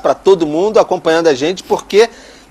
para todo mundo acompanhando a gente, porque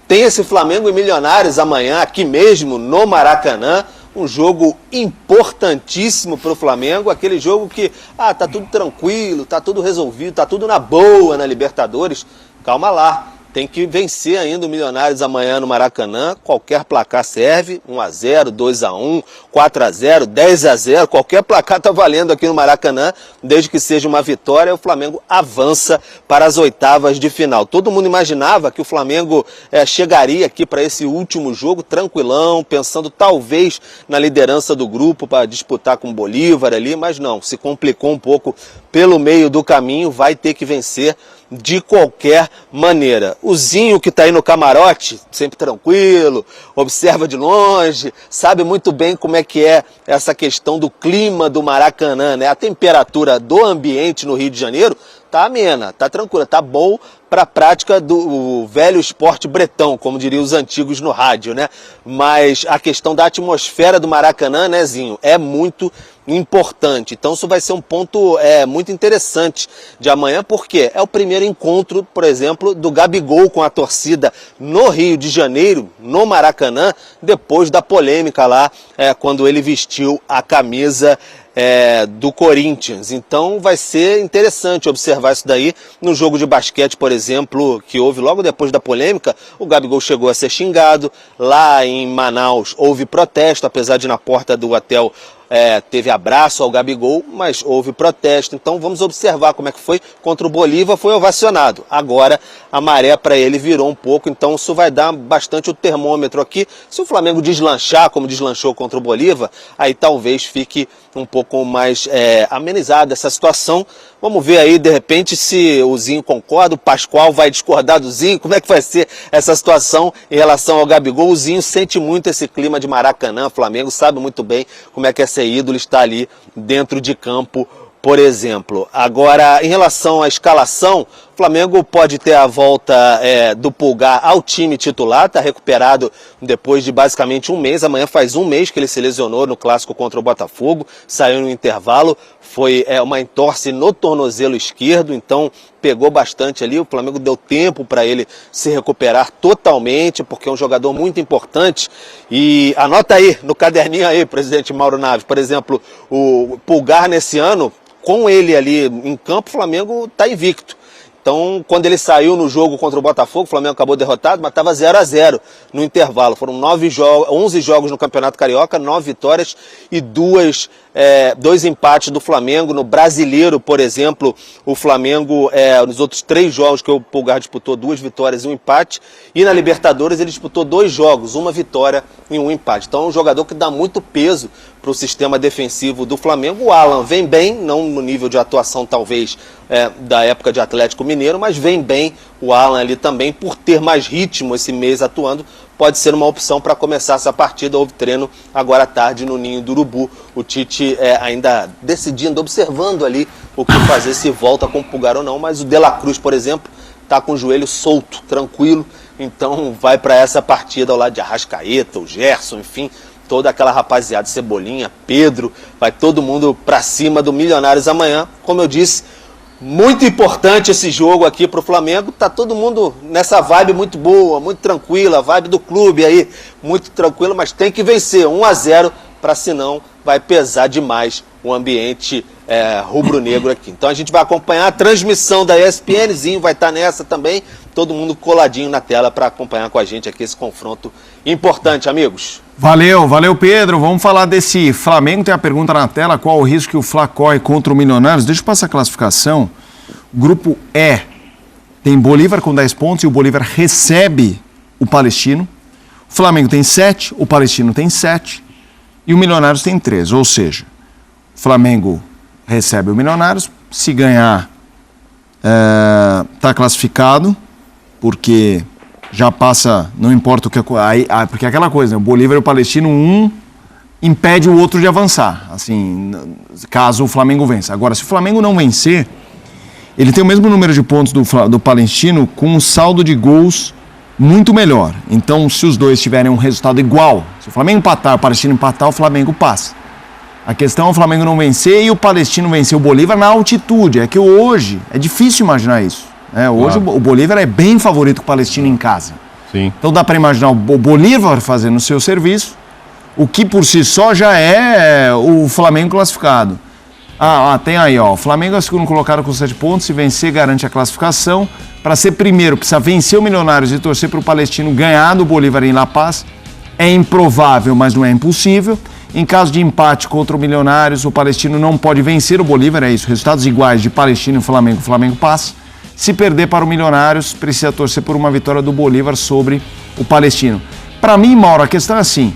tem esse Flamengo e Milionários amanhã, aqui mesmo, no Maracanã. Um jogo importantíssimo para o Flamengo, aquele jogo que, tá tudo tranquilo, tá tudo resolvido, tá tudo na boa na Libertadores. Calma lá, tem que vencer ainda o Milionários amanhã no Maracanã, qualquer placar serve, 1-0, 2-1, 4-0, 10-0, qualquer placar tá valendo aqui no Maracanã, desde que seja uma vitória, o Flamengo avança para as oitavas de final. Todo mundo imaginava que o Flamengo chegaria aqui para esse último jogo tranquilão, pensando talvez na liderança do grupo para disputar com o Bolívar ali, mas não, se complicou um pouco pelo meio do caminho, vai ter que vencer de qualquer maneira. O Zinho, que está aí no camarote, sempre tranquilo, observa de longe, sabe muito bem como é que é essa questão do clima do Maracanã, né? A temperatura do ambiente no Rio de Janeiro tá amena, tá tranquila, tá bom para a prática do velho esporte bretão, como diriam os antigos no rádio, né? Mas a questão da atmosfera do Maracanã, né, Zinho, é muito importante. Então isso vai ser um ponto muito interessante de amanhã, porque é o primeiro encontro, por exemplo, do Gabigol com a torcida no Rio de Janeiro, no Maracanã, depois da polêmica lá, quando ele vestiu a camisa do Corinthians. Então vai ser interessante observar isso daí no jogo de basquete, por exemplo, que houve logo depois da polêmica. O Gabigol chegou a ser xingado, lá em Manaus houve protesto, apesar de na porta do hotel teve abraço ao Gabigol, mas houve protesto. Então vamos observar como é que foi. Contra o Bolívar foi ovacionado. Agora a maré para ele virou um pouco, então isso vai dar bastante o termômetro aqui. Se o Flamengo deslanchar, como deslanchou contra o Bolívar, aí talvez fique um pouco mais amenizada essa situação. Vamos ver aí, de repente, se o Zinho concorda, o Pascoal vai discordar do Zinho, como é que vai ser essa situação em relação ao Gabigol. O Zinho sente muito esse clima de Maracanã, Flamengo sabe muito bem como é que é ser ídolo, está ali dentro de campo, por exemplo. Agora, em relação à escalação, o Flamengo pode ter a volta do Pulgar ao time titular, está recuperado depois de basicamente um mês. Amanhã faz um mês que ele se lesionou no clássico contra o Botafogo, saiu no intervalo, foi uma entorse no tornozelo esquerdo, então pegou bastante ali. O Flamengo deu tempo para ele se recuperar totalmente, porque é um jogador muito importante. E anota aí no caderninho aí, presidente Mauro Naves, por exemplo, o Pulgar nesse ano, com ele ali em campo, o Flamengo está invicto. Então, quando ele saiu no jogo contra o Botafogo, o Flamengo acabou derrotado, mas estava 0-0 no intervalo. Foram 11 jogos no Campeonato Carioca, 9 vitórias e 2 empates do Flamengo. No Brasileiro, por exemplo, o Flamengo, nos outros 3 jogos que o Pulgar disputou, 2 vitórias e 1 empate. E na Libertadores ele disputou 2 jogos, 1 vitória e 1 empate. Então é um jogador que dá muito peso para o sistema defensivo do Flamengo. O Alan vem bem, não no nível de atuação talvez da época de Atlético Mineiro, mas vem bem o Alan ali também, por ter mais ritmo esse mês atuando, pode ser uma opção para começar essa partida. Houve treino agora à tarde no Ninho do Urubu, o Tite ainda decidindo, observando ali o que fazer, se volta com o Pulgar ou não, mas o De La Cruz, por exemplo, está com o joelho solto, tranquilo, então vai para essa partida ao lado de Arrascaeta, o Gerson, enfim, toda aquela rapaziada, Cebolinha, Pedro, vai todo mundo para cima do Milionários amanhã. Como eu disse, muito importante esse jogo aqui para o Flamengo, tá todo mundo nessa vibe muito boa, muito tranquila, a vibe do clube aí, muito tranquila, mas tem que vencer 1-0, para senão vai pesar demais o ambiente rubro-negro aqui. Então a gente vai acompanhar a transmissão da ESPNzinho, vai estar nessa também, todo mundo coladinho na tela para acompanhar com a gente aqui esse confronto importante, amigos. Valeu Pedro, vamos falar desse Flamengo. Tem a pergunta na tela, qual o risco que o Fla corre contra o Milionários? Deixa eu passar a classificação. Grupo E tem Bolívar com 10 pontos e o Bolívar recebe o Palestino. O Flamengo tem 7, o Palestino tem 7 e o Milionários tem 3, ou seja, o Flamengo recebe o Milionários, se ganhar está classificado, porque já passa, não importa o que... porque é aquela coisa, né? O Bolívar e o Palestino, um impede o outro de avançar, assim, caso o Flamengo vença. Agora, se o Flamengo não vencer, ele tem o mesmo número de pontos do Palestino, com um saldo de gols muito melhor. Então, se os dois tiverem um resultado igual, se o Flamengo empatar, o Palestino empatar, o Flamengo passa. A questão é o Flamengo não vencer e o Palestino vencer o Bolívar na altitude. É que hoje é difícil imaginar isso. Hoje o Bolívar é bem favorito com o Palestino em casa. Sim. Então dá para imaginar o Bolívar fazendo o seu serviço, o que por si só já é o Flamengo classificado. Tem aí, o Flamengo é o segundo colocado com 7 pontos, se vencer garante a classificação. Para ser primeiro precisa vencer o Milionários e torcer para o Palestino ganhar do Bolívar em La Paz. É improvável, mas não é impossível. Em caso de empate contra o Milionários, o Palestino não pode vencer o Bolívar, é isso, resultados iguais de Palestino e Flamengo, o Flamengo passa. Se perder para o Milionários, precisa torcer por uma vitória do Bolívar sobre o Palestino. Para mim, Mauro, a questão é assim,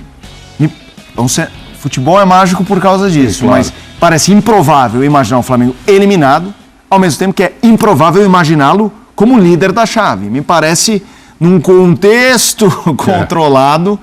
futebol é mágico por causa disso, claro. Mas parece improvável imaginar o Flamengo eliminado, ao mesmo tempo que é improvável imaginá-lo como líder da chave. Me parece, num contexto controlado,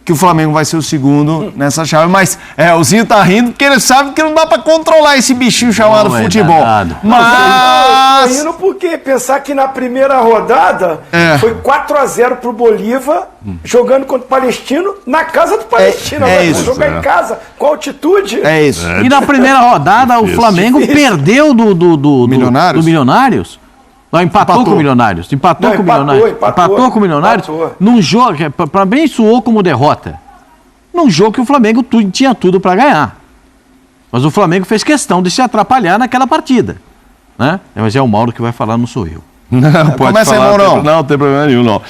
que o Flamengo vai ser o segundo nessa chave, mas o Zinho tá rindo porque ele sabe que não dá pra controlar esse bichinho chamado futebol. Mas... Tô rindo porque pensar que na primeira rodada foi 4-0 pro Bolívar, jogando contra o Palestino, na casa do Palestino. Jogar em casa, com altitude. É isso. E na primeira rodada o Flamengo perdeu do Milionários. Não, empatou com o Milionários. Empatou com o Milionários. Num jogo, para mim, soou como derrota. Num jogo que o Flamengo tinha tudo para ganhar. Mas o Flamengo fez questão de se atrapalhar naquela partida. Né? Mas é o Mauro que vai falar, não sou eu. Não, pode falar. Aí, Mauro. Não tem problema nenhum, não.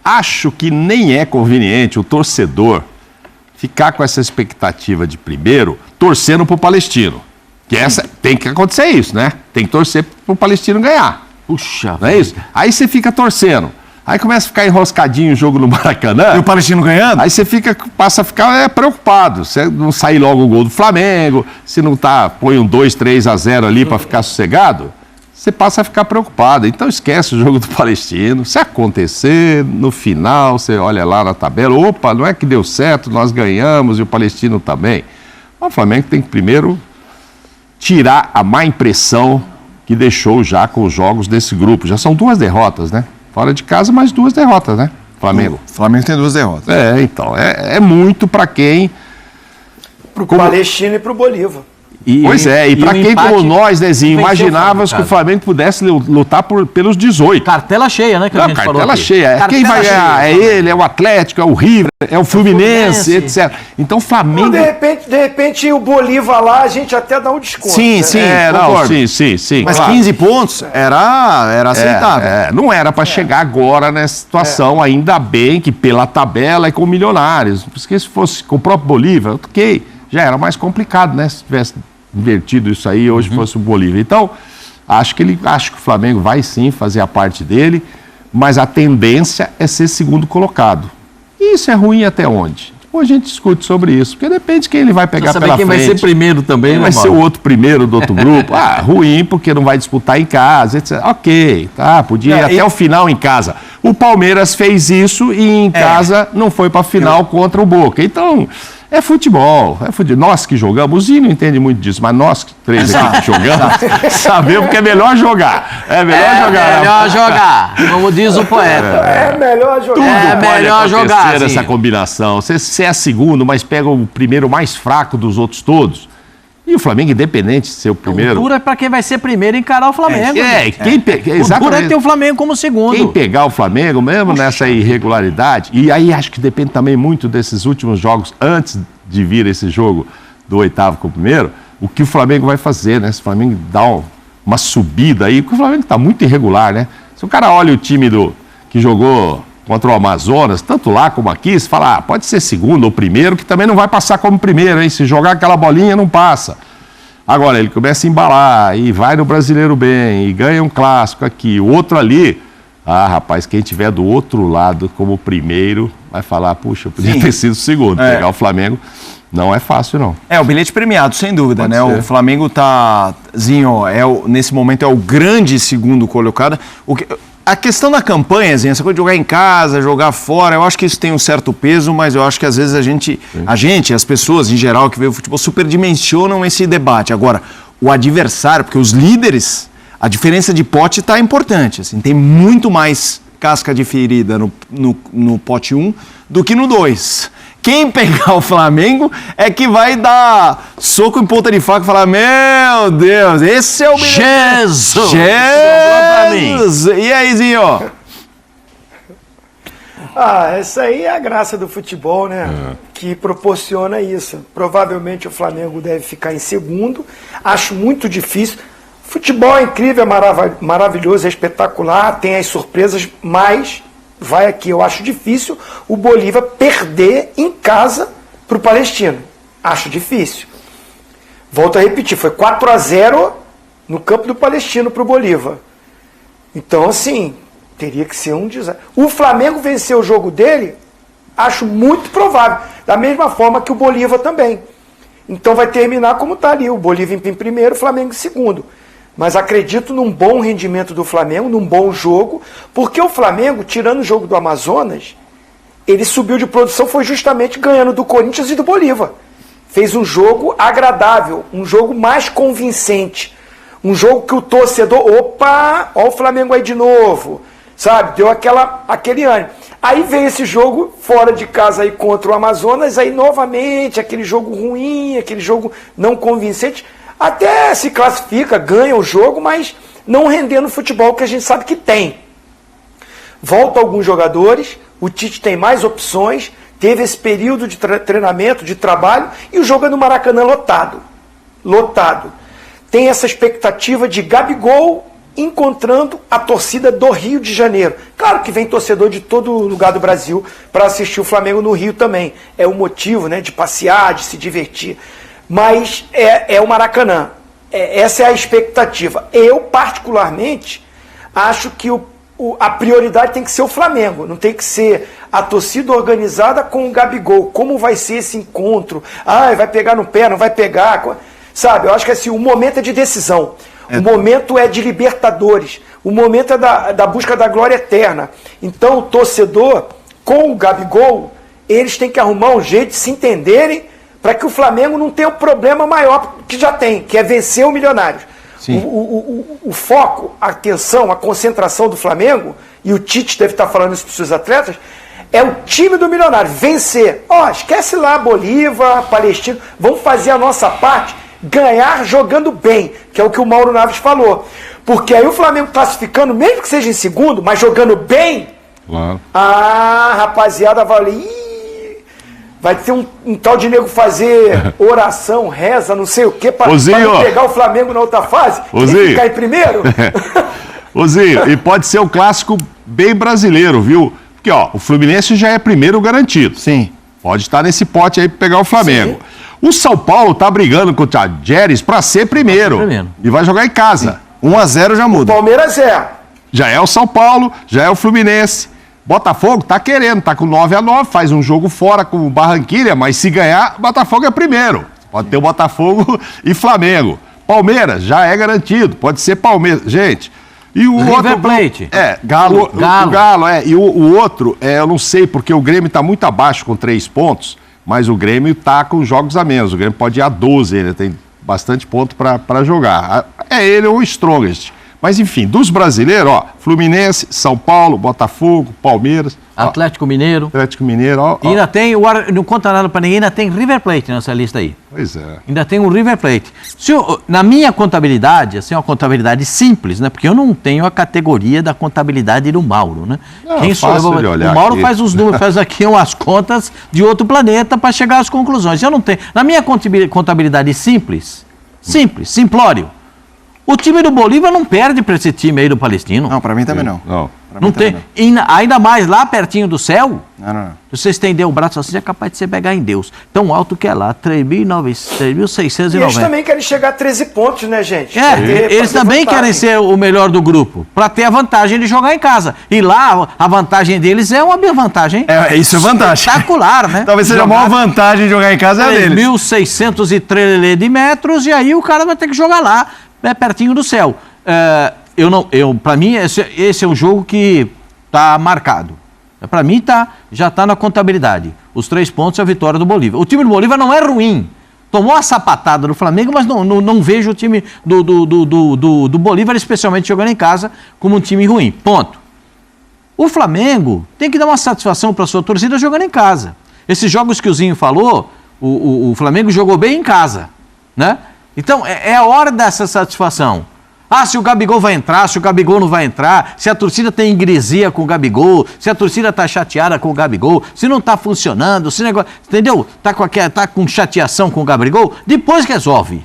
Acho que nem é conveniente o torcedor ficar com essa expectativa de primeiro, torcendo pro Palestino. Que tem que acontecer isso, né? Tem que torcer pro Palestino ganhar. Puxa, não é isso? Aí você fica torcendo. Aí começa a ficar enroscadinho o jogo no Maracanã. E o Palestino ganhando? Aí você passa a ficar preocupado. Se não sair logo o gol do Flamengo, se não põe um 2-3-0 ali para ficar sossegado, você passa a ficar preocupado. Então esquece o jogo do Palestino. Se acontecer, no final, você olha lá na tabela, opa, não é que deu certo, nós ganhamos e o Palestino também. O Flamengo tem que primeiro tirar a má impressão que deixou já com os jogos desse grupo. Já são 2 derrotas, né? Fora de casa, mais 2 derrotas, né? Flamengo. O Flamengo tem 2 derrotas. Então, é muito para quem... Pro Palestino e pro Bolívar. Pois é, e para quem como nós, Nezinho, imaginávamos que o Flamengo pudesse lutar pelos 18. Cartela cheia, né? Cartela cheia. Quem vai ganhar? É ele, é o Atlético, é o River, é o Fluminense, etc. Então o Flamengo... De repente o Bolívar lá, a gente até dá um desconto. Sim, sim. Mas claro. 15 pontos era aceitável. Não era para chegar agora nessa situação, ainda bem que pela tabela é com Milionários. Porque se fosse com o próprio Bolívar, ok, já era mais complicado, né? Se tivesse invertido isso aí, hoje fosse o Bolívar. Então, acho que o Flamengo vai sim fazer a parte dele, mas a tendência é ser segundo colocado. E isso é ruim até onde? Depois a gente discute sobre isso, porque depende de quem ele vai pegar pela frente. Quem vai ser primeiro também, vai ser o outro primeiro do outro grupo. Ruim, porque não vai disputar em casa, etc. Ok, podia ir até o final em casa. O Palmeiras fez isso e em casa não foi para a final contra o Boca. Então... É futebol. Nós que jogamos, o Zinho não entende muito disso, mas nós três aqui que jogamos, sabemos que é melhor jogar. É melhor jogar, como diz o poeta. É melhor jogar. Tudo melhor jogar essa combinação. Você é segundo, mas pega o primeiro mais fraco dos outros todos. E o Flamengo, independente de ser o primeiro... O duro é para quem vai ser primeiro encarar o Flamengo. O duro é ter o Flamengo como segundo. Quem pegar o Flamengo, mesmo nessa irregularidade, e aí acho que depende também muito desses últimos jogos, antes de vir esse jogo do 8º com o primeiro, o que o Flamengo vai fazer, né? Se o Flamengo dá uma subida aí, porque o Flamengo está muito irregular, né? Se o cara olha o time que jogou contra o Amazonas, tanto lá como aqui, se fala, pode ser segundo ou primeiro, que também não vai passar como primeiro, hein? Se jogar aquela bolinha, não passa. Agora, ele começa a embalar e vai no Brasileiro bem, e ganha um clássico aqui, o outro ali, rapaz, quem tiver do outro lado como primeiro, vai falar, puxa, eu podia ter sido segundo. Pegar o Flamengo não é fácil, não. O bilhete premiado, sem dúvida, né? Ser. O Flamengo nesse momento é o grande segundo colocado. A questão da campanha, essa coisa de jogar em casa, jogar fora, eu acho que isso tem um certo peso, mas eu acho que às vezes as pessoas em geral que veem o futebol superdimensionam esse debate. Agora, o adversário, porque os líderes, a diferença de pote está importante, assim, tem muito mais casca de ferida no pote 1 do que no 2. quem pegar o Flamengo é que vai dar soco em ponta de faca e falar, meu Deus, esse é o... Jesus! Jesus! E aí, Zinho? Essa aí é a graça do futebol, né? Que proporciona isso. Provavelmente o Flamengo deve ficar em segundo. Acho muito difícil. Futebol é incrível, é maravilhoso, é espetacular, tem as surpresas, mas vai aqui, eu acho difícil o Bolívar perder em casa para o Palestino. Acho difícil. Volto a repetir, foi 4-0 no campo do Palestino para o Bolívar. Então, assim, teria que ser um desastre. O Flamengo vencer o jogo dele, acho muito provável. Da mesma forma que o Bolívar também. Então vai terminar como está ali. O Bolívar em primeiro, o Flamengo em segundo. Mas acredito num bom rendimento do Flamengo, num bom jogo, porque o Flamengo, tirando o jogo do Amazonas, ele subiu de produção, foi justamente ganhando do Corinthians e do Bolívar. Fez um jogo agradável, um jogo mais convincente. Um jogo que o torcedor, opa, ó o Flamengo aí de novo, sabe? Deu aquele ânimo. Aí veio esse jogo fora de casa aí contra o Amazonas, aí novamente aquele jogo ruim, aquele jogo não convincente. Até se classifica, ganha o jogo, mas não rendendo o futebol que a gente sabe que tem. Volta alguns jogadores, o Tite tem mais opções, teve esse período de treinamento, de trabalho, e o jogo é no Maracanã lotado. Lotado. Tem essa expectativa de Gabigol encontrando a torcida do Rio de Janeiro. Claro que vem torcedor de todo lugar do Brasil para assistir o Flamengo no Rio também. É o motivo, né, de passear, de se divertir. Mas é o Maracanã. Essa é a expectativa. Eu, particularmente, acho que a prioridade tem que ser o Flamengo. Não tem que ser a torcida organizada com o Gabigol. Como vai ser esse encontro? Vai pegar no pé, não vai pegar? Sabe, eu acho que assim, o momento é de decisão. O momento é de Libertadores. O momento é da busca da glória eterna. Então, o torcedor, com o Gabigol, eles têm que arrumar um jeito de se entenderem para que o Flamengo não tenha um problema maior que já tem, que é vencer o Milionários. O foco, a atenção, a concentração do Flamengo, e o Tite deve estar falando isso para os seus atletas, é o time do Milionário, vencer. Esquece lá Bolívar, Palestino, vamos fazer a nossa parte, ganhar jogando bem, que é o que o Mauro Naves falou. Porque aí o Flamengo classificando, mesmo que seja em segundo, mas jogando bem, claro. Rapaziada, vai ter um tal de nego fazer oração, reza, não sei o quê, para pegar o Flamengo na outra fase e ficar em primeiro. Zinho, e pode ser um clássico bem brasileiro, viu? Porque, o Fluminense já é primeiro garantido. Sim. Pode estar nesse pote aí para pegar o Flamengo. Sim. O São Paulo tá brigando com o Tajeres para ser primeiro. E vai jogar em casa. 1-0 já muda. O Palmeiras já é o São Paulo, já é o Fluminense. Botafogo tá querendo, tá com 9-9, faz um jogo fora com o Barranquilla, mas se ganhar, Botafogo é primeiro. Pode ter o Botafogo e Flamengo. Palmeiras já é garantido, pode ser Palmeiras. Gente, e o River outro... Plate. Galo. O Galo, E o outro, eu não sei, porque o Grêmio tá muito abaixo com 3 pontos, mas o Grêmio tá com jogos a menos. O Grêmio pode ir a 12, ele tem bastante ponto para jogar. É ele ou o Strongest. Mas, enfim, dos brasileiros, Fluminense, São Paulo, Botafogo, Palmeiras. Atlético Mineiro. E ainda tem, não conta nada pra ninguém, ainda tem River Plate nessa lista aí. Pois é. Ainda tem o River Plate. Na minha contabilidade, assim, uma contabilidade simples, né? Porque eu não tenho a categoria da contabilidade do Mauro, né? Quem sou eu? O Mauro faz os números, faz aqui umas contas de outro planeta para chegar às conclusões. Eu não tenho. Na minha contabilidade simples, simplório. O time do Bolívar não perde para esse time aí do Palestino. Não, para mim também não. Não tem. Ainda mais lá pertinho do céu. Não. Se você estender o braço assim, é capaz de você pegar em Deus. Tão alto que é lá, 3.690. E eles também querem chegar a 13 pontos, né, gente? Eles também querem ser o melhor do grupo, para ter a vantagem de jogar em casa. E lá, a vantagem deles é uma vantagem. Isso é vantagem. Espetacular, né? Talvez seja a maior vantagem de jogar em casa é deles. 1.603 de metros, e aí o cara vai ter que jogar lá, pertinho do céu. Para mim, esse é um jogo que está marcado. Para mim, já está na contabilidade. Os 3 pontos e a vitória do Bolívar. O time do Bolívar não é ruim. Tomou a sapatada do Flamengo, mas não vejo o time do Bolívar, especialmente jogando em casa, como um time ruim. Ponto. O Flamengo tem que dar uma satisfação para a sua torcida jogando em casa. Esses jogos que o Zinho falou, o Flamengo jogou bem em casa, né? Então, é a hora dessa satisfação. Se o Gabigol vai entrar, se o Gabigol não vai entrar, se a torcida tem ingresia com o Gabigol, se a torcida tá chateada com o Gabigol, se não tá funcionando, se negócio, entendeu? Tá com chateação com o Gabigol, depois resolve.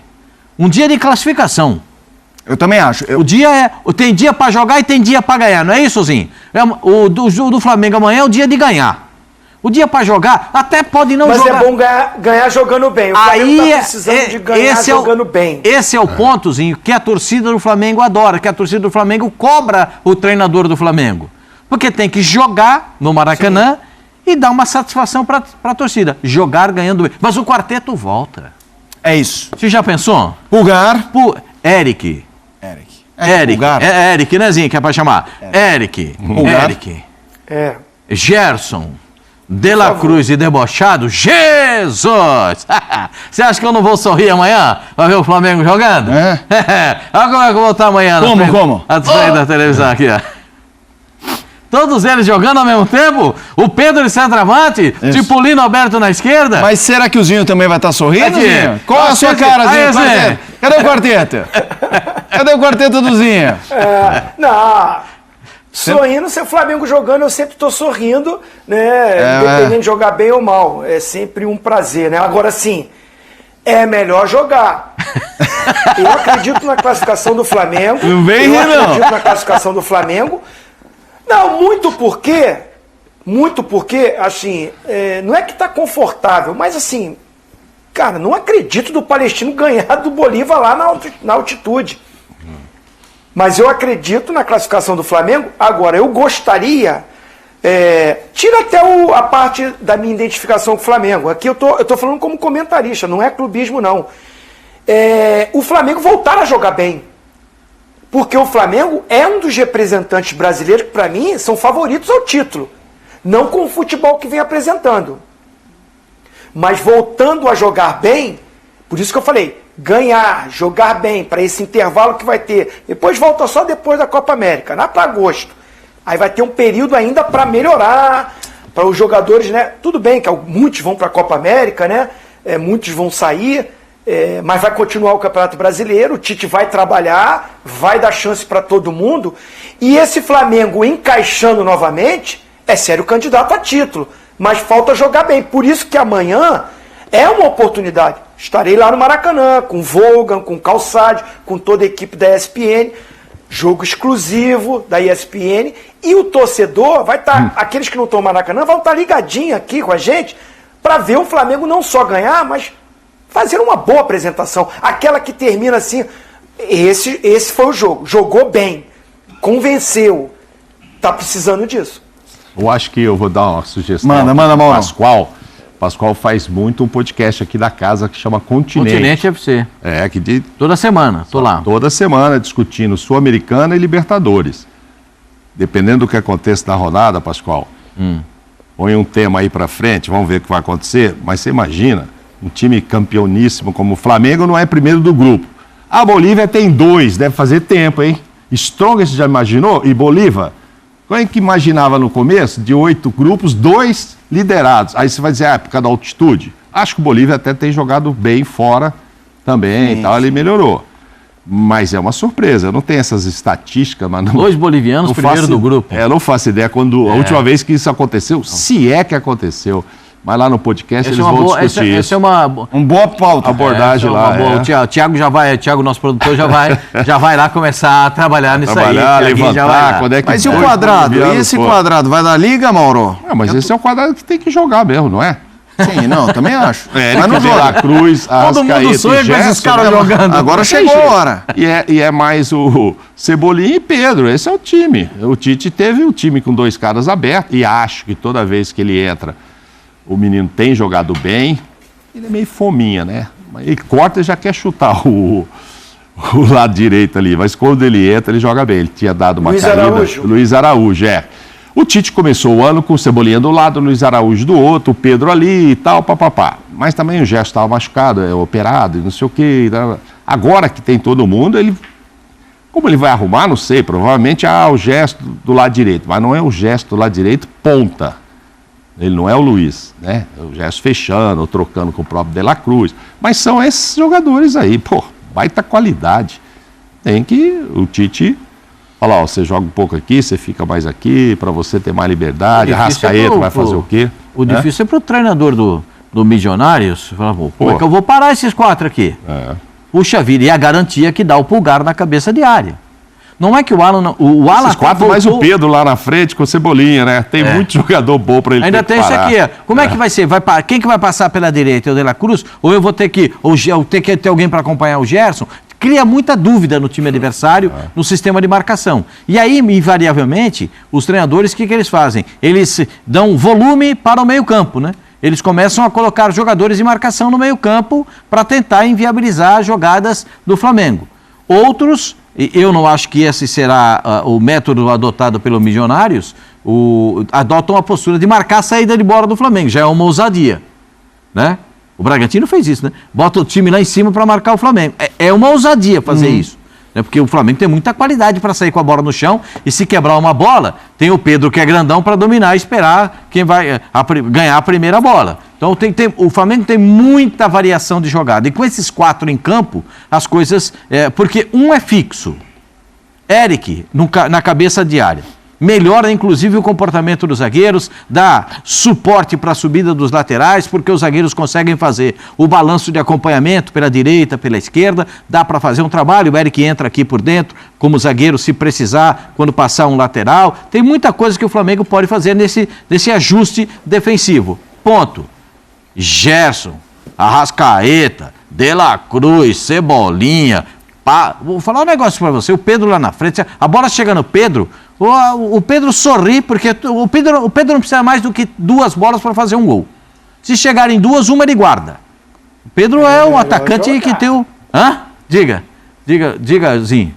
Um dia de classificação. Eu também acho. Tem dia para jogar e tem dia para ganhar, não é isso, Zinho? O do Flamengo amanhã é o dia de ganhar. O dia para jogar, até pode não jogar. Mas é bom ganhar jogando bem. O Flamengo tá precisando de ganhar jogando bem. Esse é o ponto, Zinho, que a torcida do Flamengo adora, que a torcida do Flamengo cobra o treinador do Flamengo. Porque tem que jogar no Maracanã e dar uma satisfação para a torcida. Jogar ganhando bem. Mas o quarteto volta. É isso. Você já pensou? Pulgar. Eric. Eric, né, Zinho, que é para chamar? Eric. Gerson. De La Cruz e debochado, Jesus! Você acha que eu não vou sorrir amanhã pra ver o Flamengo jogando? Olha como é que eu vou estar amanhã. Como? A frente da televisão aqui, ó. Todos eles jogando ao mesmo tempo? O Pedro de centroavante, Cipolino aberto na esquerda? Mas será que o Zinho também vai estar sorrindo, Zinho? Qual a sua cara, Zinho? Cadê o quarteto? Cadê o quarteto do Zinho? Não... Sorrindo, se o Flamengo jogando, eu sempre estou sorrindo, né? Independente de jogar bem ou mal. É sempre um prazer, né? Agora sim, é melhor jogar. Eu acredito na classificação do Flamengo. Não vem rir, não. Eu acredito na classificação do Flamengo. Não, muito porque, assim, não é que está confortável, mas assim, cara, não acredito do Palestino ganhar do Bolívar lá na altitude. Mas eu acredito na classificação do Flamengo. Agora, eu gostaria... tira até a parte da minha identificação com o Flamengo. Aqui eu tô falando como comentarista, não é clubismo, não. O Flamengo voltar a jogar bem. Porque o Flamengo é um dos representantes brasileiros que, para mim, são favoritos ao título. Não com o futebol que vem apresentando. Mas voltando a jogar bem, por isso que eu falei... ganhar, jogar bem para esse intervalo que vai ter. Depois volta só depois da Copa América, lá para agosto. Aí vai ter um período ainda para melhorar, para os jogadores, né? Tudo bem que muitos vão para a Copa América, né? Muitos vão sair, mas vai continuar o Campeonato Brasileiro, o Tite vai trabalhar, vai dar chance para todo mundo. E esse Flamengo encaixando novamente, é sério candidato a título. Mas falta jogar bem. Por isso que amanhã é uma oportunidade. Estarei lá no Maracanã, com o Vogan, com o Calçade, com toda a equipe da ESPN. Jogo exclusivo da ESPN. E o torcedor vai estar, aqueles que não estão no Maracanã, vão estar ligadinhos aqui com a gente para ver o Flamengo não só ganhar, mas fazer uma boa apresentação. Aquela que termina assim, esse foi o jogo. Jogou bem, convenceu. Está precisando disso. Eu acho que eu vou dar uma sugestão. Manda, Mauro. Pascoal faz muito um podcast aqui da casa que chama Continente. Continente FC. Toda semana, tô lá. Toda semana discutindo Sul-Americana e Libertadores. Dependendo do que aconteça na rodada, Pascoal, põe um tema aí pra frente, vamos ver o que vai acontecer, mas você imagina, um time campeoníssimo como o Flamengo não é primeiro do grupo. A Bolívia tem 2, deve fazer tempo, hein? Strongest já imaginou? E Bolívia? Quem é que imaginava no começo, de 8 grupos, 2 liderados? Aí você vai dizer, por causa da altitude. Acho que o Bolívia até tem jogado bem fora também e tal, ele melhorou. Mas é uma surpresa, eu não tenho essas estatísticas, mas não... 2 bolivianos primeiro do grupo. Eu não faço ideia quando a última vez que isso aconteceu, se é que aconteceu. Mas lá no podcast eles vão discutir isso. Essa é uma boa pauta. Abordagem lá. O Thiago Thiago, nosso produtor, já vai lá começar a trabalhar nisso aí. Levantar, quando é que... Mas e o quadrado? E esse quadrado? Vai dar liga, Mauro? Mas esse é o quadrado que tem que jogar mesmo, não é? Sim, não, também acho. Mas não joga. Cruz, todo mundo sonha com esses caras jogando. Agora chegou a hora. E é mais o Cebolinha e Pedro, esse é o time. O Tite teve o time com 2 caras abertos e acho que toda vez que ele entra, o menino tem jogado bem. Ele é meio fominha, né? Ele corta e já quer chutar o lado direito ali, mas quando ele entra, ele joga bem. Ele tinha dado uma caída. Luiz Araújo, O Tite começou o ano com o Cebolinha do lado, o Luiz Araújo do outro, o Pedro ali e tal, papapá. Mas também o Gerson estava machucado, operado e não sei o quê. Agora que tem todo mundo, como ele vai arrumar, não sei, provavelmente o gesto do lado direito, mas não é o gesto do lado direito ponta. Ele não é o Luiz, né? O Gerson fechando, ou trocando com o próprio De La Cruz. Mas são esses jogadores aí, pô, baita qualidade. Tem que o Tite falar, ó, você joga um pouco aqui, você fica mais aqui, para você ter mais liberdade. Arrascaeta vai fazer o quê? O difícil é pro treinador do Milionários falar, pô, como é que eu vou parar esses 4 aqui? Puxa vida, e a garantia que dá o pulgar na cabeça de área. Não é que o Alan... O Alan esses 4 mais o Pedro lá na frente com o Cebolinha, né? Tem muito jogador bom para ele ainda ter que parar. Isso aqui. Como é que vai ser? Quem que vai passar pela direita? É o De La Cruz? Ou eu vou ter que... Ou eu ter que ter alguém para acompanhar o Gerson? Cria muita dúvida no time adversário, no sistema de marcação. E aí, invariavelmente, os treinadores, o que eles fazem? Eles dão volume para o meio-campo, né? Eles começam a colocar jogadores de marcação no meio-campo para tentar inviabilizar as jogadas do Flamengo. Outros, eu não acho que esse será o método adotado pelos Milionários, adotam a postura de marcar a saída de bola do Flamengo. Já é uma ousadia, né? O Bragantino fez isso, né? Bota o time lá em cima para marcar o Flamengo. É uma ousadia fazer isso. Né? Porque o Flamengo tem muita qualidade para sair com a bola no chão e se quebrar uma bola, tem o Pedro que é grandão para dominar e esperar quem vai ganhar a primeira bola. Então o Flamengo tem muita variação de jogada. E com esses 4 em campo, as coisas... porque um é fixo. Eric na cabeça de área. Melhora, inclusive, o comportamento dos zagueiros, dá suporte para a subida dos laterais, porque os zagueiros conseguem fazer o balanço de acompanhamento pela direita, pela esquerda, dá para fazer um trabalho, o Eric entra aqui por dentro, como zagueiro, se precisar, quando passar um lateral. Tem muita coisa que o Flamengo pode fazer nesse ajuste defensivo. Ponto. Gerson, Arrascaeta, De La Cruz, Cebolinha... Vou falar um negócio para você, o Pedro lá na frente, a bola chega no Pedro, o Pedro sorri, porque o Pedro não precisa mais do que 2 bolas para fazer um gol. Se chegarem 2, uma ele guarda. O Pedro é um atacante que tem o... Diga, Zinho.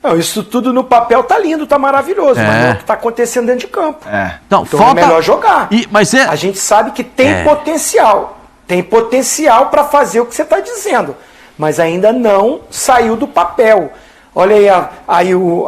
Não, isso tudo no papel tá lindo, tá maravilhoso, mas não é o que tá acontecendo dentro de campo. Então falta... é melhor jogar. Mas a gente sabe que tem potencial. Tem potencial para fazer o que você está dizendo. Mas ainda não saiu do papel. Olha aí, o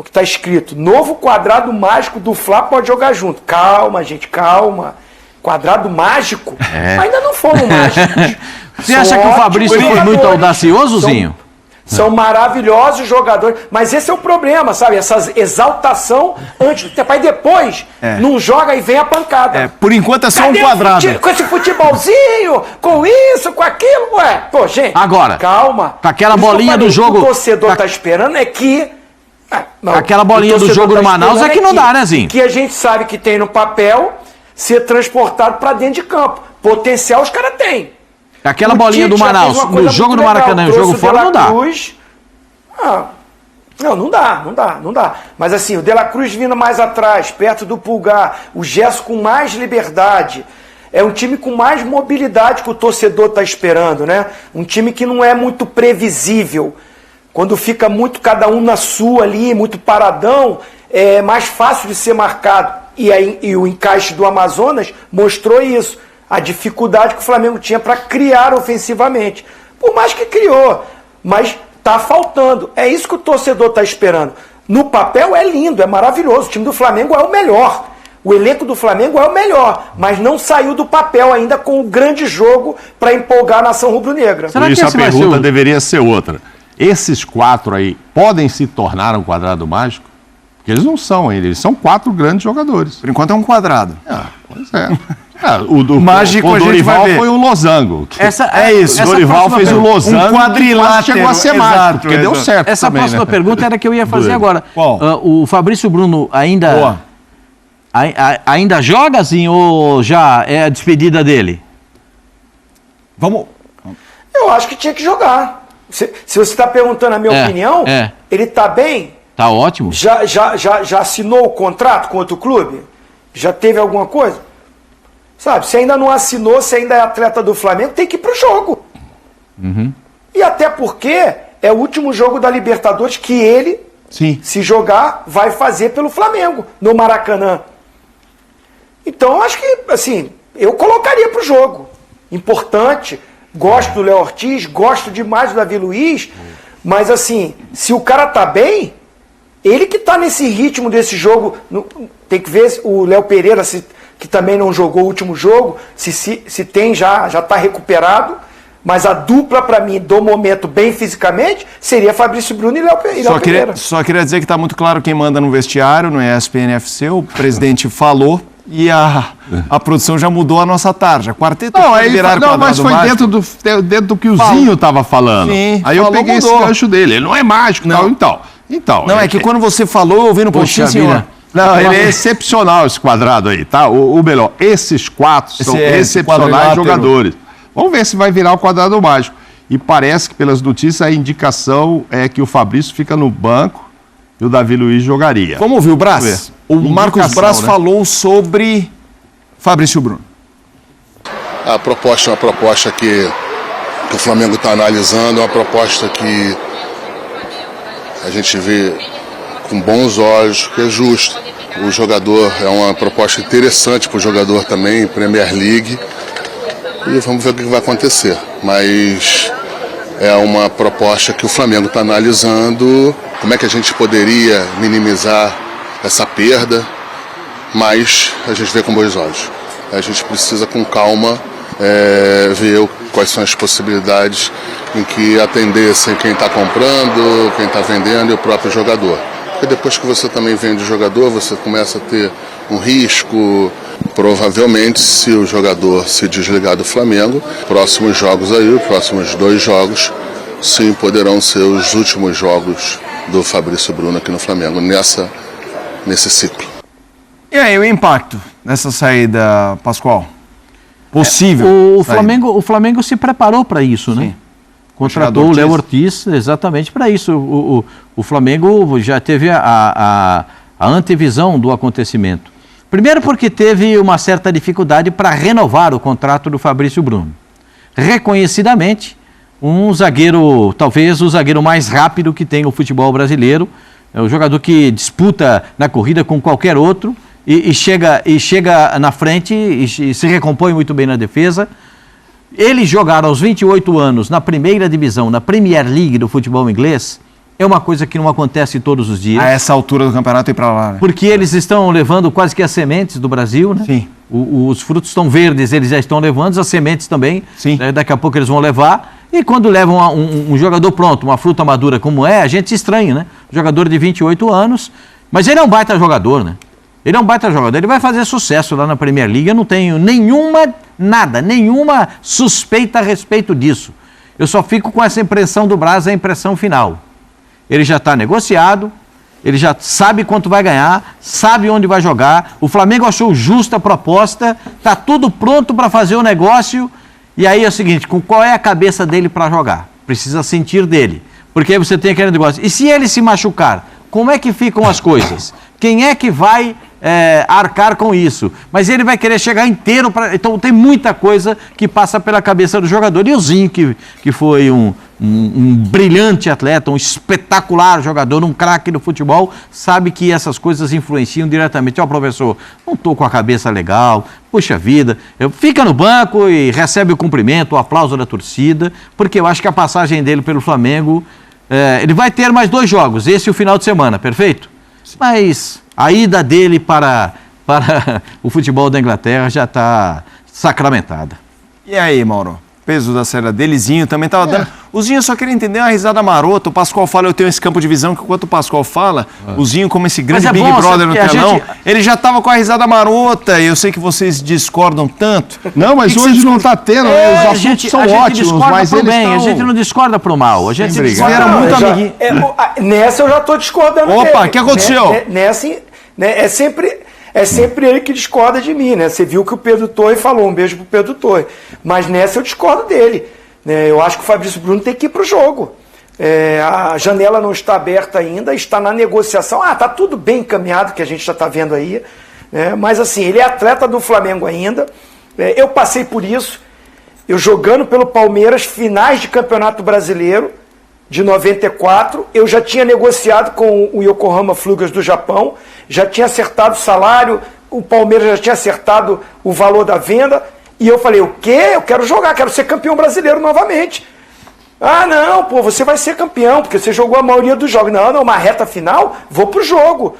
que está escrito. Novo quadrado mágico do Fla pode jogar junto. Calma, gente, calma. Quadrado mágico? Ainda não foram mágicos. Você acha que o Fabrício foi muito audacioso, Zinho? São maravilhosos jogadores, mas esse é o problema, sabe? Essa exaltação antes do tempo. Aí depois, não joga e vem a pancada. Por enquanto é só um quadrado. Com esse futebolzinho, com isso, com aquilo, ué. Pô, gente, agora, calma. Com aquela bolinha do jogo... O torcedor tá esperando é que... aquela bolinha do jogo no Manaus é que não dá, né, Zinho? Que a gente sabe que tem no papel ser transportado para dentro de campo. Potencial os caras têm. Aquela bolinha do Manaus, no jogo do Maracanã e o jogo fora, não dá. Não dá. Mas assim, o De La Cruz vindo mais atrás, perto do Pulgar, o Gerson com mais liberdade. É um time com mais mobilidade que o torcedor está esperando, né? Um time que não é muito previsível. Quando fica muito cada um na sua ali, muito paradão, é mais fácil de ser marcado. E o encaixe do Amazonas mostrou isso. A dificuldade que o Flamengo tinha para criar ofensivamente. Por mais que criou, mas está faltando. É isso que o torcedor está esperando. No papel é lindo, é maravilhoso. O time do Flamengo é o melhor. O elenco do Flamengo é o melhor, mas não saiu do papel ainda com o grande jogo para empolgar a nação rubro-negra. Por isso a pergunta deveria ser outra. Esses 4 aí podem se tornar um quadrado mágico? Porque eles não são ainda, eles são 4 grandes jogadores. Por enquanto é um quadrado. Pois é. O mágico o Dorival foi o losango. O Dorival fez o losango, um quadrilátero, chegou a ser mágico, porque deu certo. Essa também, próxima pergunta era que eu ia fazer agora. Qual? O Fabrício Bruno ainda joga assim ou já é a despedida dele? Vamos. Eu acho que tinha que jogar. Se você está perguntando a minha opinião, ele está bem? Está ótimo. Já assinou o contrato com outro clube? Já teve alguma coisa? Sabe, se ainda não assinou, se ainda é atleta do Flamengo, tem que ir pro jogo. E até porque é o último jogo da Libertadores que ele, se jogar, vai fazer pelo Flamengo, no Maracanã. Então, acho que, assim, eu colocaria pro jogo. Importante, gosto do Léo Ortiz, gosto demais do Davi Luiz, mas, assim, se o cara tá bem, Ele que está nesse ritmo desse jogo, tem que ver o Léo Pereira, que também não jogou o último jogo, se tem já está recuperado. Mas a dupla, para mim, do momento bem fisicamente, seria Fabrício Bruno e Léo Pereira. Só queria dizer que está muito claro quem manda no vestiário, no ESPN-FC, o presidente falou e a produção já mudou a nossa tarja. Quarteto mas foi dentro do que o Zinho estava falando. Sim, aí eu peguei esse gancho dele. Ele não é mágico, não. Então. Não, é que quando você falou, eu ouvi no postinho, senhor. Não, ele é excepcional esse quadrado aí, tá? O melhor, esses 4 são excepcionais jogadores. Vamos ver se vai virar o quadrado mágico. E parece que, pelas notícias, a indicação é que o Fabrício fica no banco e o Davi Luiz jogaria. Vamos ouvir o Braz? O Marcos Braz, né, falou sobre Fabrício Bruno. A proposta é uma proposta que o Flamengo está analisando, é uma proposta que a gente vê com bons olhos, que é justo. O jogador, é uma proposta interessante para o jogador também, Premier League. E vamos ver o que vai acontecer. Mas é uma proposta que o Flamengo está analisando, como é que a gente poderia minimizar essa perda, mas a gente vê com bons olhos. A gente precisa com calma ver quais são as possibilidades em que atendessem quem está comprando, quem está vendendo e o próprio jogador. Porque depois que você também vende o jogador, você começa a ter um risco. Provavelmente, se o jogador se desligar do Flamengo, próximos jogos aí, os próximos 2 jogos, sim, poderão ser os últimos jogos do Fabrício Bruno aqui no Flamengo, nesse ciclo. E aí, o impacto nessa saída, Pascoal? Possível? O Flamengo se preparou para isso, né? Sim. Contratou o Léo Ortiz exatamente para isso. O Flamengo já teve a antevisão do acontecimento. Primeiro porque teve uma certa dificuldade para renovar o contrato do Fabrício Bruno. Reconhecidamente, um zagueiro, talvez o zagueiro mais rápido que tem o futebol brasileiro, é o jogador que disputa na corrida com qualquer outro e chega na frente e se recompõe muito bem na defesa. Ele jogar aos 28 anos na primeira divisão, na Premier League do futebol inglês, é uma coisa que não acontece todos os dias. A essa altura do campeonato ir para lá, né? Porque eles estão levando quase que as sementes do Brasil, né? Sim. Os frutos estão verdes, eles já estão levando, as sementes também. Sim. Daqui a pouco eles vão levar. E quando levam um jogador pronto, uma fruta madura como a gente se estranha, né? Jogador de 28 anos, mas ele é um baita jogador, né? Ele é um baita jogador, ele vai fazer sucesso lá na Premier League, eu não tenho nenhuma suspeita a respeito disso. Eu só fico com essa impressão do Braz, a impressão final. Ele já está negociado, ele já sabe quanto vai ganhar, sabe onde vai jogar. O Flamengo achou justa a proposta, está tudo pronto para fazer o negócio. E aí é o seguinte, qual é a cabeça dele para jogar? Precisa sentir dele. Porque aí você tem aquele negócio. E se ele se machucar, como é que ficam as coisas? Quem é que vai arcar com isso? Mas ele vai querer chegar inteiro. Então tem muita coisa que passa pela cabeça do jogador. E o Zinho, que foi um brilhante atleta, um espetacular jogador, um craque do futebol, sabe que essas coisas influenciam diretamente. Ó, professor, não estou com a cabeça legal, puxa vida, fica no banco e recebe o cumprimento, o aplauso da torcida, porque eu acho que a passagem dele pelo Flamengo, ele vai ter mais 2 jogos, esse e o final de semana, perfeito? Mas a ida dele para o futebol da Inglaterra já está sacramentada. E aí, Mauro? Peso da saída dele, Zinho também estava dando. O Zinho só queria entender uma risada marota. O Pascoal fala, eu tenho esse campo de visão, que enquanto o Pascoal fala, o Zinho, como esse grande Big Brother no telão, ele já estava com a risada marota. E eu sei que vocês discordam tanto. Não, mas hoje não está tendo. Os assuntos são ótimos, mas eles bem, a gente não discorda pro mal. A gente discorda muito amiguinho. Nessa eu já estou discordando. Opa, o que aconteceu? Nessa, né, é sempre ele que discorda de mim, né? Você viu que o Pedro Torre falou, um beijo pro Pedro Torre. Mas nessa eu discordo dele. Né? Eu acho que o Fabrício Bruno tem que ir pro jogo. A janela não está aberta ainda, está na negociação. Tá tudo bem encaminhado, que a gente já está vendo aí. Né? Mas assim, ele é atleta do Flamengo ainda. Eu passei por isso. Eu jogando pelo Palmeiras, finais de Campeonato Brasileiro, de 94, eu já tinha negociado com o Yokohama Flugas do Japão, já tinha acertado o salário, o Palmeiras já tinha acertado o valor da venda, e eu falei, o quê? Eu quero jogar, quero ser campeão brasileiro novamente. Ah, não, pô, você vai ser campeão, porque você jogou a maioria dos jogos. Não, uma reta final, vou pro jogo.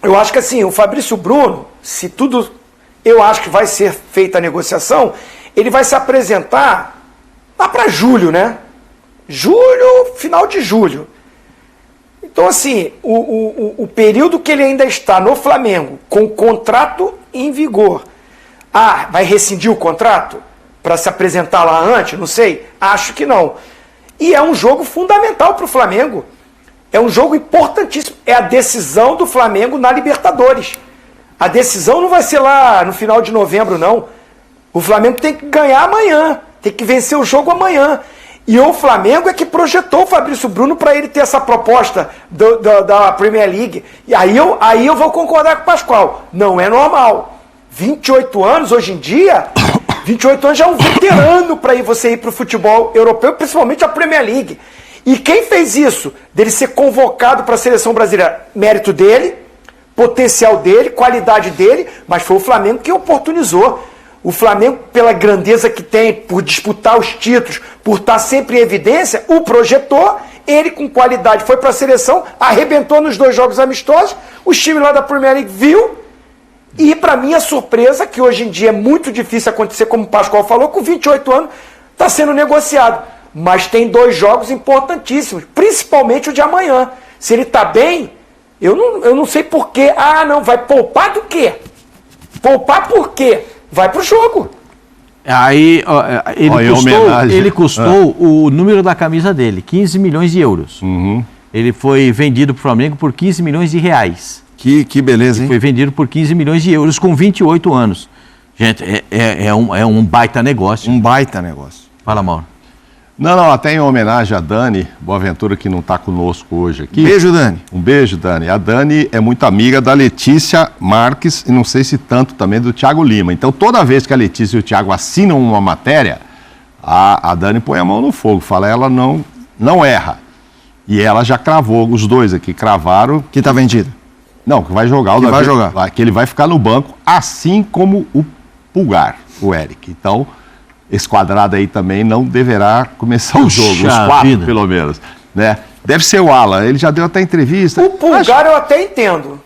Eu acho que assim, o Fabrício Bruno, se tudo, eu acho que vai ser feita a negociação, ele vai se apresentar lá para julho, né? Julho, final de julho. Então, assim, o período que ele ainda está no Flamengo, com o contrato em vigor, vai rescindir o contrato para se apresentar lá antes? Não sei. Acho que não. E é um jogo fundamental para o Flamengo. É um jogo importantíssimo. É a decisão do Flamengo na Libertadores. A decisão não vai ser lá no final de novembro, não. O Flamengo tem que ganhar amanhã. Tem que vencer o jogo amanhã. E o Flamengo é que projetou o Fabrício Bruno para ele ter essa proposta da Premier League. E aí eu vou concordar com o Pascoal. Não é normal. 28 anos, hoje em dia, 28 anos já é um veterano para você ir para o futebol europeu, principalmente a Premier League. E quem fez isso? Dele ser convocado para a seleção brasileira? Mérito dele, potencial dele, qualidade dele, mas foi o Flamengo que oportunizou. O Flamengo, pela grandeza que tem, por disputar os títulos, por estar sempre em evidência, o projetou, ele com qualidade foi para a seleção, arrebentou nos 2 jogos amistosos, os times lá da Premier League viu, e para mim a surpresa, que hoje em dia é muito difícil acontecer, como o Pascoal falou, com 28 anos está sendo negociado. Mas tem 2 jogos importantíssimos, principalmente o de amanhã. Se ele está bem, eu não sei por quê. Ah, não, vai poupar do quê? Poupar por quê? Vai pro jogo. Aí ele custou o número da camisa dele, 15 milhões de euros. Uhum. Ele foi vendido pro Flamengo por 15 milhões de reais. Que beleza, hein? Foi vendido por 15 milhões de euros com 28 anos. Gente, é um baita negócio. Um baita negócio. Fala, Mauro. Não, até em homenagem a Dani Boaventura, que não está conosco hoje aqui. Beijo, Dani. Um beijo, Dani. A Dani é muito amiga da Letícia Marques e não sei se tanto também do Thiago Lima. Então, toda vez que a Letícia e o Thiago assinam uma matéria, a Dani põe a mão no fogo, fala, ela não erra. E ela já cravou, os dois aqui cravaram. Que está vendido? Não, que vai jogar o Davi. Vai jogar. Que ele vai ficar no banco, assim como o Pulgar, o Eric. Então, esse quadrado aí também não deverá começar o jogo, os 4 pelo menos, né? Deve ser o Alan, ele já deu até entrevista. O Pulgar eu até entendo.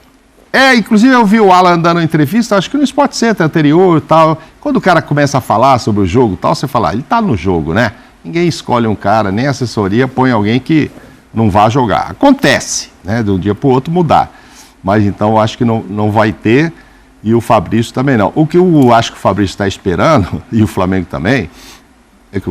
Inclusive eu vi o Alan dando entrevista, acho que no Sport Center anterior e tal. Quando o cara começa a falar sobre o jogo e tal, você fala, ele tá no jogo, né? Ninguém escolhe um cara, nem a assessoria põe alguém que não vá jogar. Acontece, né? De um dia para o outro mudar. Mas então eu acho que não vai ter. E o Fabrício também não. O que eu acho que o Fabrício está esperando, e o Flamengo também, é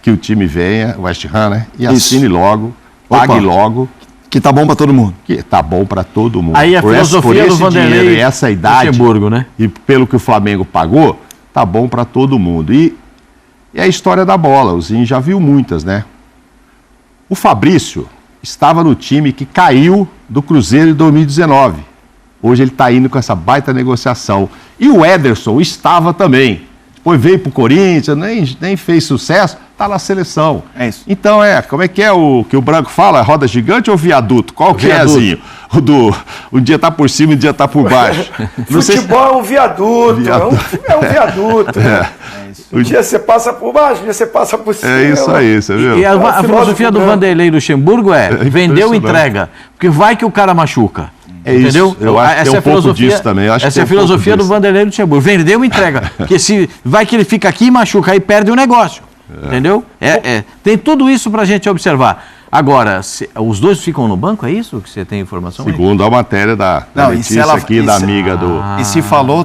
que o time venha, o West Ham, né? E assine logo, pague logo. Que tá bom para todo mundo. Que tá bom para todo mundo. Aí a filosofia do Vanderlei dinheiro, essa idade, Luxemburgo, né? E pelo que o Flamengo pagou, tá bom para todo mundo. E a história da bola, o Zinho já viu muitas, né? O Fabrício estava no time que caiu do Cruzeiro em 2019. Hoje ele está indo com essa baita negociação. E o Ederson estava também. Depois veio para o Corinthians, nem fez sucesso, está na seleção. É isso. Então como é que é o que o Branco fala? Roda gigante ou viaduto? Qual que é, Zinho? Um dia está por cima e um dia está por baixo. Futebol é um viaduto. É um viaduto. Um dia você passa por baixo, um dia você passa por cima. É isso aí, você viu? E a filosofia do Vanderlei Luxemburgo vendeu, entrega. Porque vai que o cara machuca. Entendeu? Isso, eu acho que é um pouco disso também. Essa é a filosofia do Vanderlei Luxemburgo. Vendeu, entrega. Porque se vai que ele fica aqui e machuca, aí perde o negócio. Entendeu? Tem tudo isso pra gente observar. Agora, os dois ficam no banco, é isso que você tem informação? Segundo a matéria da Letícia aqui, da amiga do... E se falou,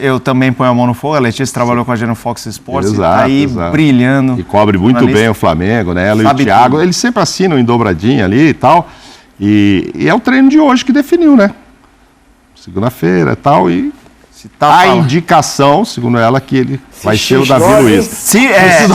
eu também ponho a mão no fogo, a Letícia trabalhou com a gente no Fox Sports, exato. Brilhando. E cobre muito bem o Flamengo, né? Ela e o Thiago, eles sempre assinam em dobradinha ali e tal. E é o treino de hoje que definiu, né? Segunda-feira e tal, e a indicação, segundo ela, que ele vai ser o Davi Luiz. Sim, ela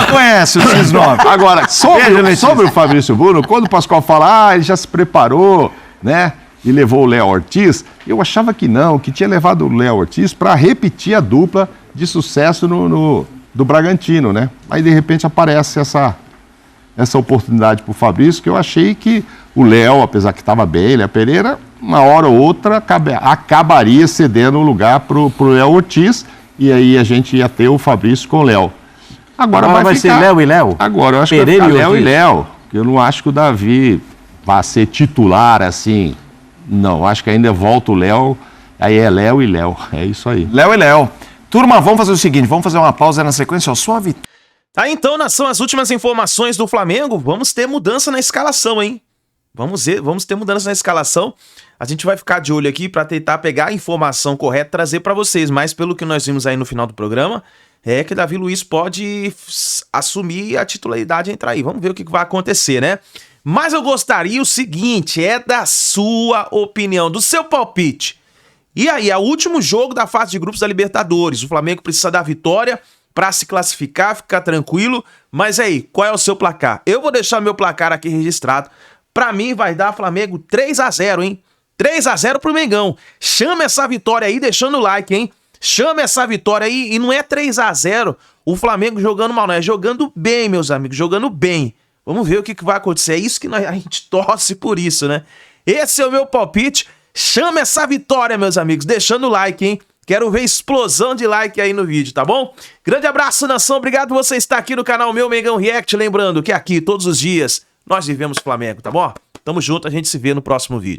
conhece o X9. Agora, sobre o Fabrício Bruno, quando o Pascoal fala, ele já se preparou, né? E levou o Léo Ortiz, eu achava que não, que tinha levado o Léo Ortiz para repetir a dupla de sucesso do Bragantino, né? Aí, de repente, aparece essa oportunidade para o Fabrício, que eu achei que o Léo, apesar que estava bem, ele, a Pereira, uma hora ou outra acabaria cedendo o lugar para o Léo Ortiz, e aí a gente ia ter o Fabrício com o Léo. Agora vai ser Léo e Léo? Agora eu acho que vai ficar Léo e Léo. Eu não acho que o Davi vai ser titular assim. Não, acho que ainda volta o Léo. Aí é Léo e Léo. É isso aí. Léo e Léo. Turma, vamos fazer o seguinte, vamos fazer uma pausa na sequência, ó, só a vitória. Tá, então, são as últimas informações do Flamengo. Vamos ter mudança na escalação, hein? Vamos ter mudança na escalação. A gente vai ficar de olho aqui para tentar pegar a informação correta e trazer para vocês. Mas pelo que nós vimos aí no final do programa, é que Davi Luiz pode assumir a titularidade e entrar aí. Vamos ver o que vai acontecer, né? Mas eu gostaria o seguinte, é da sua opinião, do seu palpite. E aí, é o último jogo da fase de grupos da Libertadores. O Flamengo precisa da vitória para se classificar, ficar tranquilo. Mas aí, qual é o seu placar? Eu vou deixar meu placar aqui registrado. Para mim vai dar Flamengo 3-0, hein? 3-0 pro Mengão. Chama essa vitória aí, deixando o like, hein? Chama essa vitória aí e não é 3-0 o Flamengo jogando mal, não. É jogando bem, meus amigos, jogando bem. Vamos ver o que vai acontecer. É isso que a gente torce por isso, né? Esse é o meu palpite. Chama essa vitória, meus amigos, deixando o like, hein? Quero ver explosão de like aí no vídeo, tá bom? Grande abraço, nação. Obrigado por você estar aqui no canal Meu Mengão React. Lembrando que aqui, todos os dias, nós vivemos Flamengo, tá bom? Tamo junto, a gente se vê no próximo vídeo.